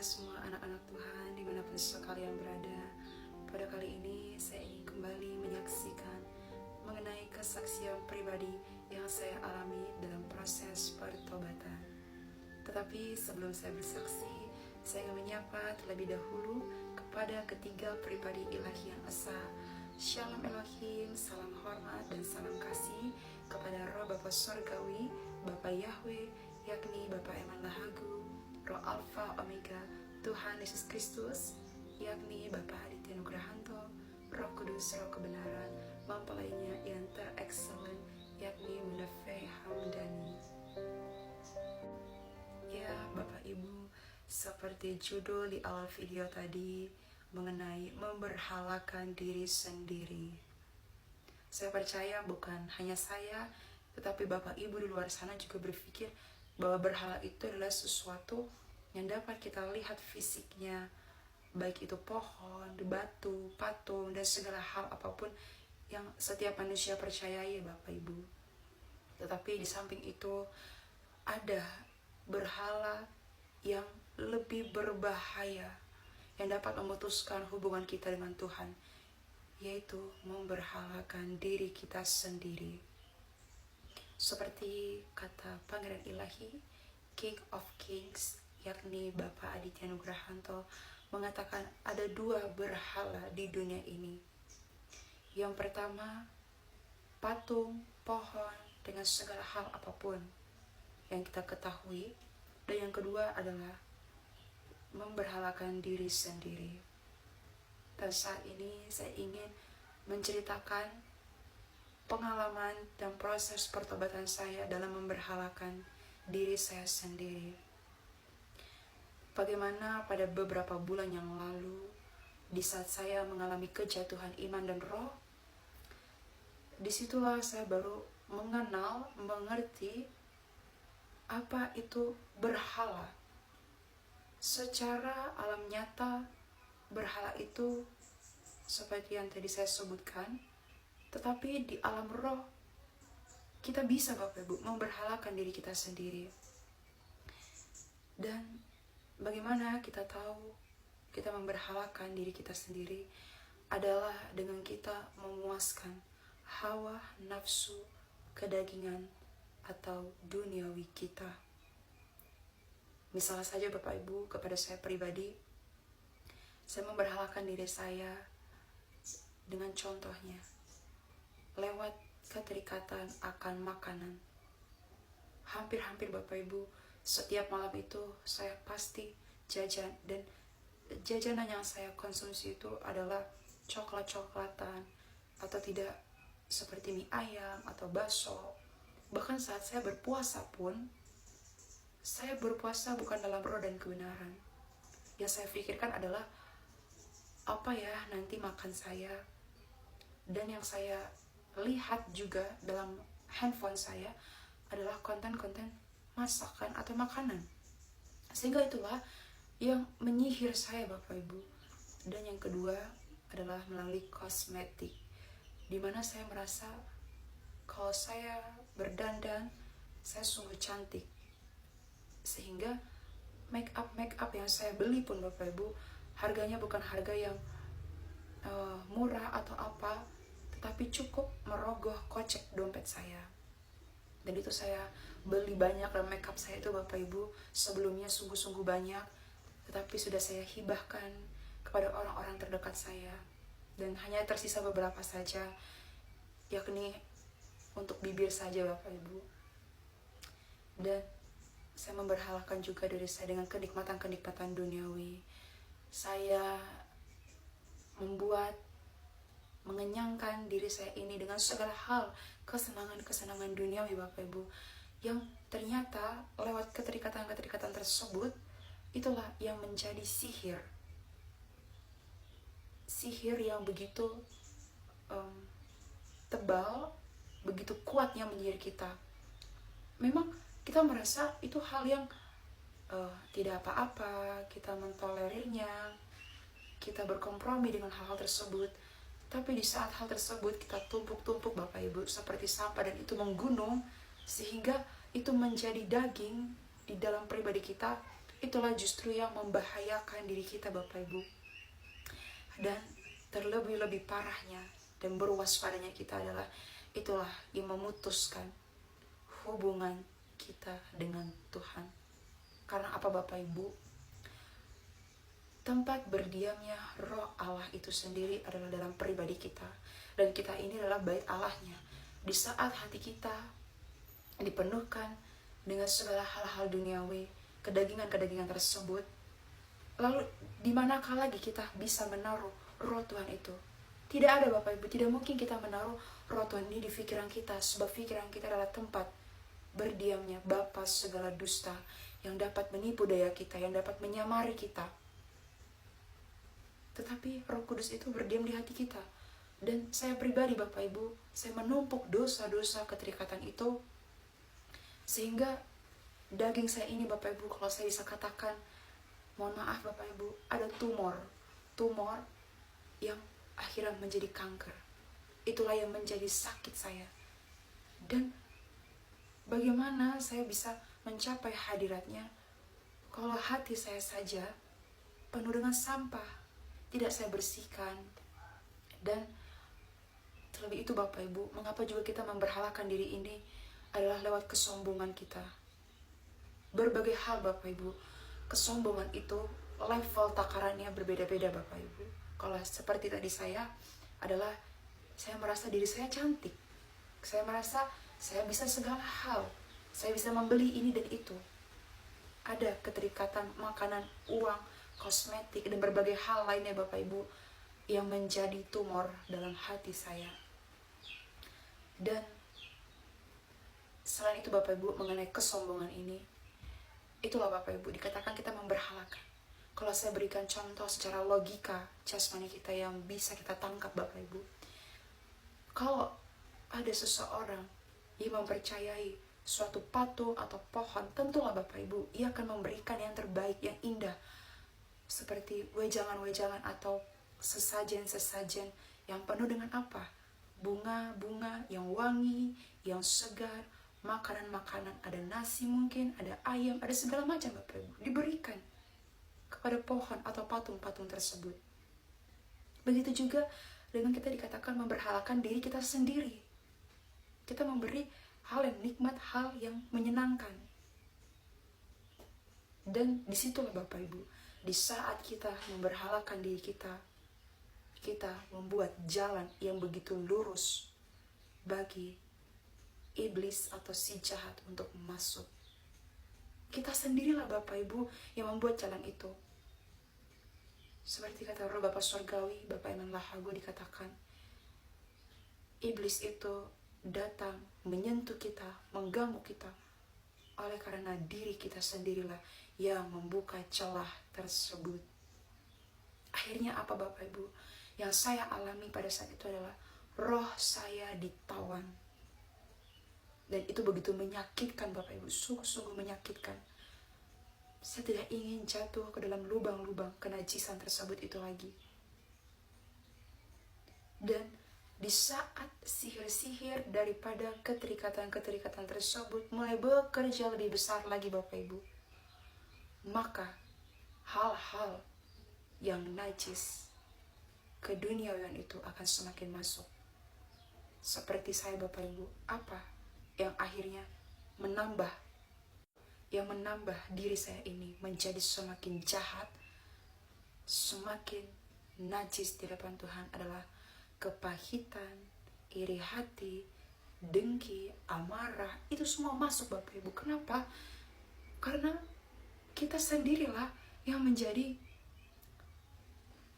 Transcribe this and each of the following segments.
semua anak-anak Tuhan dimanapun sekalian berada. Pada kali ini saya ingin kembali menyaksikan mengenai kesaksian pribadi yang saya alami dalam proses pertobatan. Tetapi sebelum saya bersaksi, saya ingin menyapa terlebih dahulu kepada ketiga pribadi ilahi yang esa. Shalom Elohim, salam hormat dan salam kasih kepada Roh Bapa Sorgawi, Bapa Yahweh, yakni Bapa Eman Lahagu, Roh Alfa Omega, Tuhan Yesus Kristus, yakni Bapa Aditya Nugrahanto, Roh Kudus, Roh Kebenaran, mempelainya yang terexcellent, yakni Bunda Faye Hamdani. Ya, Bapak Ibu, seperti judul di awal video tadi mengenai memberhalakan diri sendiri. Saya percaya bukan hanya saya, tetapi Bapak Ibu di luar sana juga berpikir bahwa berhala itu adalah sesuatu yang dapat kita lihat fisiknya, baik itu pohon, batu, patung, dan segala hal apapun yang setiap manusia percayai, Bapak Ibu. Tetapi di samping itu ada berhala yang lebih berbahaya yang dapat memutuskan hubungan kita dengan Tuhan, yaitu memberhalakan diri kita sendiri. Seperti kata Pangeran Ilahi, King of Kings, yakni Bapak Aditya Nugrahanto, mengatakan ada dua berhala di dunia ini. Yang pertama, patung, pohon, dengan segala hal apapun yang kita ketahui. Dan yang kedua adalah memberhalakan diri sendiri. Dan saat ini saya ingin menceritakan pengalaman dan proses pertobatan saya dalam memberhalakan diri saya sendiri. Bagaimana pada beberapa bulan yang lalu, di saat saya mengalami kejatuhan iman dan roh, disitulah saya baru mengerti apa itu berhala. Secara alam nyata, berhala itu seperti yang tadi saya sebutkan, tetapi di alam roh, kita bisa Bapak Ibu memberhalakan diri kita sendiri. Dan bagaimana kita tahu kita memberhalakan diri kita sendiri adalah dengan kita memuaskan hawa nafsu kedagingan atau duniawi kita. Misalnya saja Bapak Ibu, kepada saya pribadi, saya memberhalakan diri saya dengan contohnya lewat keterikatan akan makanan. Hampir-hampir Bapak Ibu, setiap malam itu saya pasti jajan, dan jajanan yang saya konsumsi itu adalah coklat-coklatan, atau tidak seperti mie ayam atau bakso. Bahkan saat saya berpuasa pun, saya berpuasa bukan dalam roh dan kebenaran. Yang saya pikirkan adalah apa ya nanti makan saya. Dan yang saya lihat juga dalam handphone saya adalah konten-konten masakan atau makanan. Sehingga itulah yang menyihir saya Bapak Ibu. Dan yang kedua adalah melalui kosmetik, dimana saya merasa kalau saya berdandan, saya sungguh cantik. Sehingga make up yang saya beli pun Bapak Ibu, harganya bukan harga yang murah atau apa, tetapi cukup merogoh kocek dompet saya. Dan itu saya beli banyak, dan make up saya itu Bapak Ibu sebelumnya sungguh-sungguh banyak, tetapi sudah saya hibahkan kepada orang-orang terdekat saya. Dan hanya tersisa beberapa saja, yakni untuk bibir saja Bapak Ibu. Dan saya memberhalakan juga diri saya dengan kenikmatan-kenikmatan duniawi. Saya mengenyangkan diri saya ini dengan segala hal kesenangan-kesenangan duniawi Bapak Ibu, yang ternyata lewat keterikatan-keterikatan tersebut itulah yang menjadi sihir yang begitu tebal, begitu kuatnya menyihir kita. Memang kita merasa itu hal yang tidak apa-apa, kita mentolerirnya, kita berkompromi dengan hal-hal tersebut. Tapi di saat hal tersebut kita tumpuk-tumpuk Bapak Ibu seperti sampah, dan itu menggunung sehingga itu menjadi daging di dalam pribadi kita, itulah justru yang membahayakan diri kita Bapak Ibu. Dan terlebih-lebih parahnya dan berwaspadanya kita adalah itulah yang memutuskan hubungan kita dengan Tuhan. Karena apa Bapak Ibu? Tempat berdiamnya roh Allah itu sendiri adalah dalam pribadi kita. Dan kita ini adalah bait Allahnya. Di saat hati kita dipenuhkan dengan segala hal-hal duniawi, kedagingan-kedagingan tersebut, lalu di manakah lagi kita bisa menaruh roh Tuhan itu? Tidak ada Bapak Ibu, tidak mungkin kita menaruh roh Tuhan ini di pikiran kita, sebab pikiran kita adalah tempat berdiamnya bapa segala dusta yang dapat menipu daya kita, yang dapat menyamari kita. Tetapi Roh Kudus itu berdiam di hati kita. Dan saya pribadi Bapak Ibu, saya menumpuk dosa-dosa keterikatan itu, sehingga daging saya ini Bapak Ibu, kalau saya bisa katakan, mohon maaf Bapak Ibu, ada tumor yang akhirnya menjadi kanker. Itulah yang menjadi sakit saya. Dan bagaimana saya bisa mencapai hadiratnya kalau hati saya saja penuh dengan sampah, tidak saya bersihkan. Dan terlebih itu Bapak Ibu, mengapa juga kita memberhalakan diri ini adalah lewat kesombongan kita. Berbagai hal Bapak Ibu, kesombongan itu level takarannya berbeda-beda Bapak Ibu. Kalau seperti tadi saya adalah saya merasa diri saya cantik, saya merasa saya bisa segala hal, saya bisa membeli ini dan itu. Ada keterikatan makanan, uang, kosmetik, dan berbagai hal lainnya Bapak Ibu yang menjadi tumor dalam hati saya. Dan selain itu Bapak Ibu, mengenai kesombongan ini, itulah Bapak Ibu dikatakan kita memberhalakan. Kalau saya berikan contoh secara logika jasmani kita yang bisa kita tangkap Bapak Ibu, kalau ada seseorang yang mempercayai suatu patung atau pohon, tentulah Bapak Ibu ia akan memberikan yang terbaik, yang indah, seperti wejangan-wejangan atau sesajen-sesajen yang penuh dengan apa? Bunga-bunga yang wangi, yang segar, makanan-makanan, ada nasi mungkin, ada ayam, ada segala macam Bapak Ibu diberikan kepada pohon atau patung-patung tersebut. Begitu juga dengan kita dikatakan memberhalakan diri kita sendiri. Kita memberi hal yang nikmat, hal yang menyenangkan. Dan disitulah Bapak Ibu, di saat kita memberhalakan diri kita, kita membuat jalan yang begitu lurus bagi iblis atau si jahat untuk masuk. Kita sendirilah Bapak Ibu yang membuat jalan itu. Seperti kata Roh Bapa Surgawi, Bapak Iman Lahago dikatakan, iblis itu datang menyentuh kita, mengganggu kita, oleh karena diri kita sendirilah yang membuka celah tersebut. Akhirnya apa Bapak Ibu? Yang saya alami pada saat itu adalah roh saya ditawan. Dan itu begitu menyakitkan Bapak Ibu, sungguh-sungguh menyakitkan. Saya tidak ingin jatuh ke dalam lubang-lubang kenajisan tersebut itu lagi. Dan di saat sihir-sihir daripada keterikatan-keterikatan tersebut mulai bekerja lebih besar lagi Bapak Ibu, maka hal-hal yang najis keduniawian itu akan semakin masuk. Seperti saya Bapak Ibu, apa yang akhirnya menambah diri saya ini menjadi semakin jahat, semakin najis di depan Tuhan adalah kepahitan, iri hati, dengki, amarah. Itu semua masuk Bapak Ibu. Kenapa? Karena kita sendirilah yang menjadi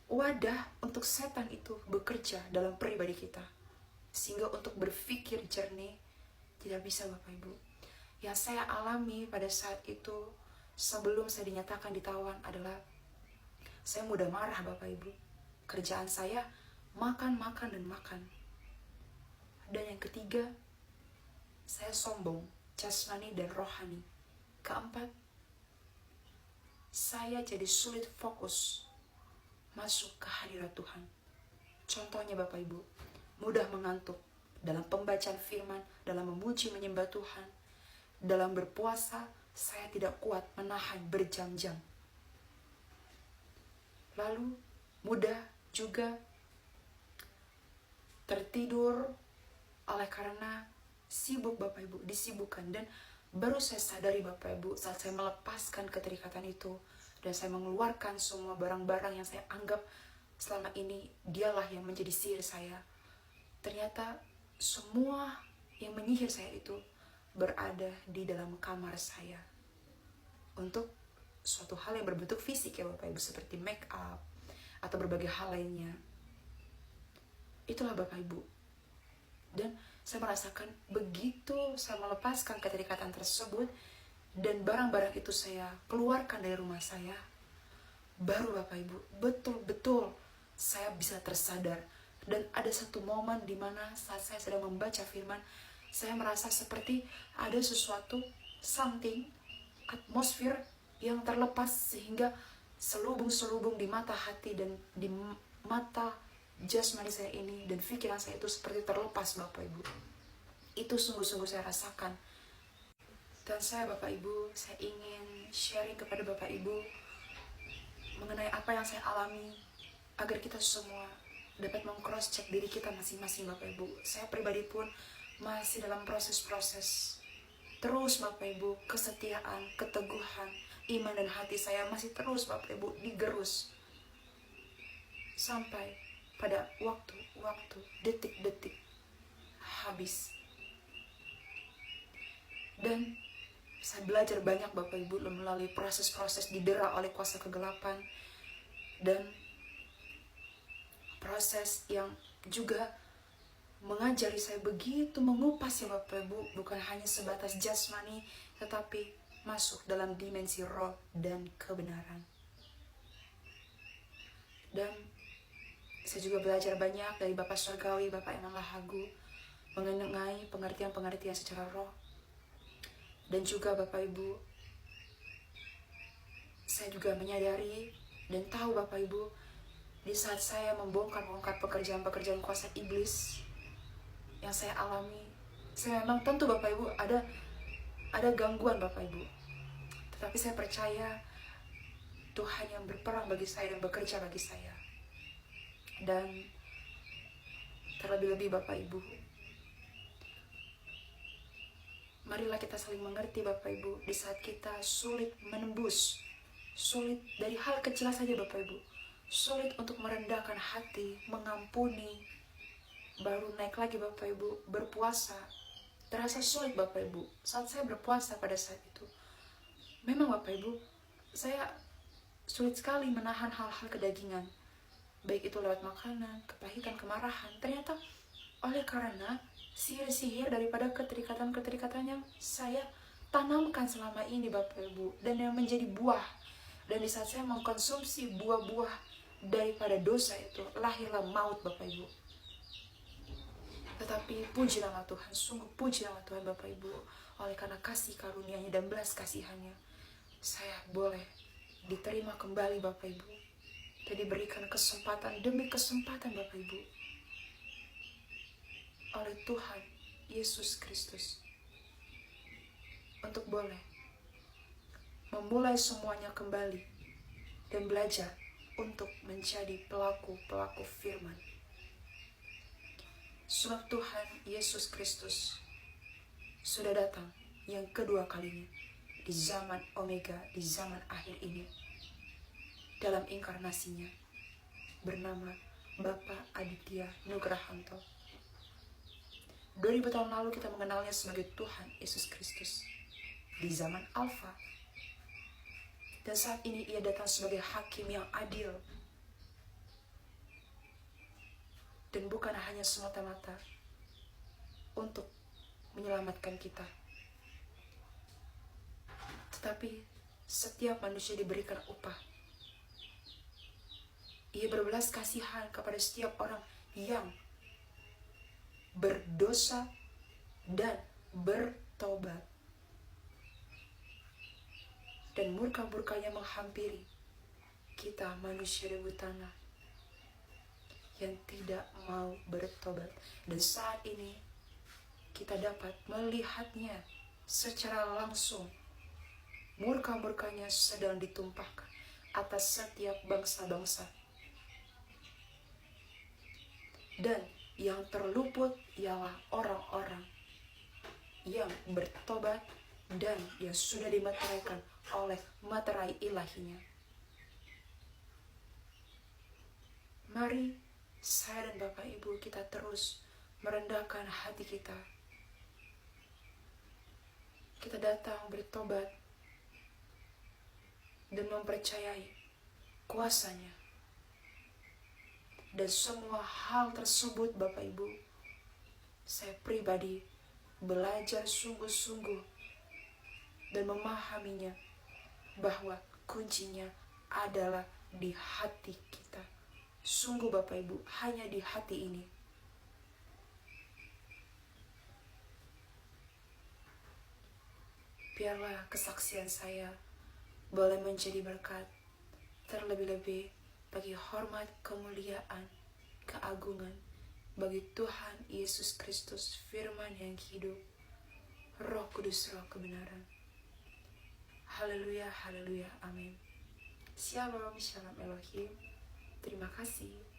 wadah untuk setan itu bekerja dalam pribadi kita. Sehingga untuk berpikir jernih tidak bisa Bapak Ibu. Yang saya alami pada saat itu sebelum saya dinyatakan ditawan adalah saya mudah marah Bapak Ibu. Kerjaan saya makan dan makan. Dan yang ketiga, saya sombong, jasmani dan rohani. Keempat, saya jadi sulit fokus masuk ke hadirat Tuhan. Contohnya Bapak Ibu, mudah mengantuk dalam pembacaan firman, dalam memuji menyembah Tuhan, dalam berpuasa, saya tidak kuat menahan berjam-jam. Lalu mudah juga tertidur oleh karena sibuk Bapak Ibu, disibukkan. Dan baru saya sadari Bapak Ibu saat saya melepaskan keterikatan itu dan saya mengeluarkan semua barang-barang yang saya anggap selama ini dialah yang menjadi sihir saya. Ternyata semua yang menyihir saya itu berada di dalam kamar saya untuk suatu hal yang berbentuk fisik ya Bapak Ibu, seperti make up atau berbagai hal lainnya. Itulah Bapak Ibu. Dan saya merasakan begitu saya melepaskan keterikatan tersebut dan barang-barang itu saya keluarkan dari rumah saya, baru Bapak Ibu betul-betul saya bisa tersadar. Dan ada satu momen di mana saat saya sedang membaca firman, saya merasa seperti ada sesuatu, something, atmosfer yang terlepas sehingga selubung-selubung di mata hati dan di mata jasmani saya ini dan pikiran saya itu seperti terlepas Bapak Ibu. Itu sungguh-sungguh saya rasakan. Dan saya Bapak Ibu, saya ingin sharing kepada Bapak Ibu mengenai apa yang saya alami agar kita semua dapat meng-cross check diri kita masing-masing Bapak Ibu. Saya pribadi pun masih dalam proses-proses. Terus Bapak Ibu, kesetiaan, keteguhan, iman dan hati saya masih terus Bapak Ibu digerus. Sampai pada waktu-waktu, detik-detik habis. Dan saya belajar banyak Bapak Ibu melalui proses-proses didera oleh kuasa kegelapan. Dan proses yang juga mengajari saya begitu mengupas ya Bapak Ibu, bukan hanya sebatas jasmani, tetapi masuk dalam dimensi roh dan kebenaran. Dan saya juga belajar banyak dari Bapak Surgawi, Bapak Emang Lahagu, mengenai pengertian-pengertian secara roh. Dan juga Bapak Ibu, saya juga menyadari dan tahu Bapak Ibu, di saat saya membongkar pekerjaan-pekerjaan kuasa iblis yang saya alami, saya memang tentu Bapak Ibu ada gangguan Bapak Ibu. Tetapi saya percaya Tuhan yang berperang bagi saya dan bekerja bagi saya. Dan terlebih-lebih Bapak Ibu, marilah kita saling mengerti Bapak Ibu. Di saat kita sulit menembus, sulit dari hal kecil saja Bapak Ibu, sulit untuk merendahkan hati, mengampuni, baru naik lagi Bapak Ibu, berpuasa, terasa sulit Bapak Ibu. Saat saya berpuasa pada saat itu, memang Bapak Ibu, saya sulit sekali menahan hal-hal kedagingan, baik itu lewat makanan, kepahitan, kemarahan. Ternyata oleh karena sihir-sihir daripada keterikatan-keterikatan yang saya tanamkan selama ini Bapak Ibu, dan yang menjadi buah. Dan di saat saya mengkonsumsi buah-buah daripada dosa itu, lahirlah maut Bapak Ibu. Tetapi puji nama Tuhan, sungguh puji nama Tuhan Bapak Ibu, oleh karena kasih karunia-Nya dan belas kasihan-Nya, saya boleh diterima kembali Bapak Ibu, dan diberikan kesempatan demi kesempatan Bapak Ibu oleh Tuhan Yesus Kristus untuk boleh memulai semuanya kembali dan belajar untuk menjadi pelaku-pelaku firman. Sebab Tuhan Yesus Kristus sudah datang yang kedua kalinya di zaman Omega, di zaman akhir ini, dalam inkarnasinya bernama Bapak Aditya Nugrahanto. 2000 tahun lalu kita mengenalnya sebagai Tuhan Yesus Kristus di zaman Alfa. Dan saat ini ia datang sebagai hakim yang adil. Dan bukan hanya semata-mata untuk menyelamatkan kita, tetapi setiap manusia diberikan upah. Ia berbelas kasihan kepada setiap orang yang berdosa dan bertobat. Dan murka-murkanya menghampiri kita manusia debu tanah yang tidak mau bertobat. Dan saat ini kita dapat melihatnya secara langsung murka-murkanya sedang ditumpahkan atas setiap bangsa-bangsa. Dan yang terluput ialah orang-orang yang bertobat dan yang sudah dimeteraikan oleh materai ilahinya. Mari saya dan Bapak Ibu kita terus merendahkan hati kita. Kita datang bertobat dan mempercayai kuasanya. Dan semua hal tersebut Bapak Ibu, saya pribadi belajar sungguh-sungguh dan memahaminya bahwa kuncinya adalah di hati kita. Sungguh Bapak Ibu, hanya di hati ini. Biarlah kesaksian saya boleh menjadi berkat, terlebih-lebih bagi hormat, kemuliaan, keagungan bagi Tuhan Yesus Kristus, firman yang hidup, Roh Kudus, Roh kebenaran. Haleluya, haleluya, amin. Shalom, shalom Elohim. Terima kasih.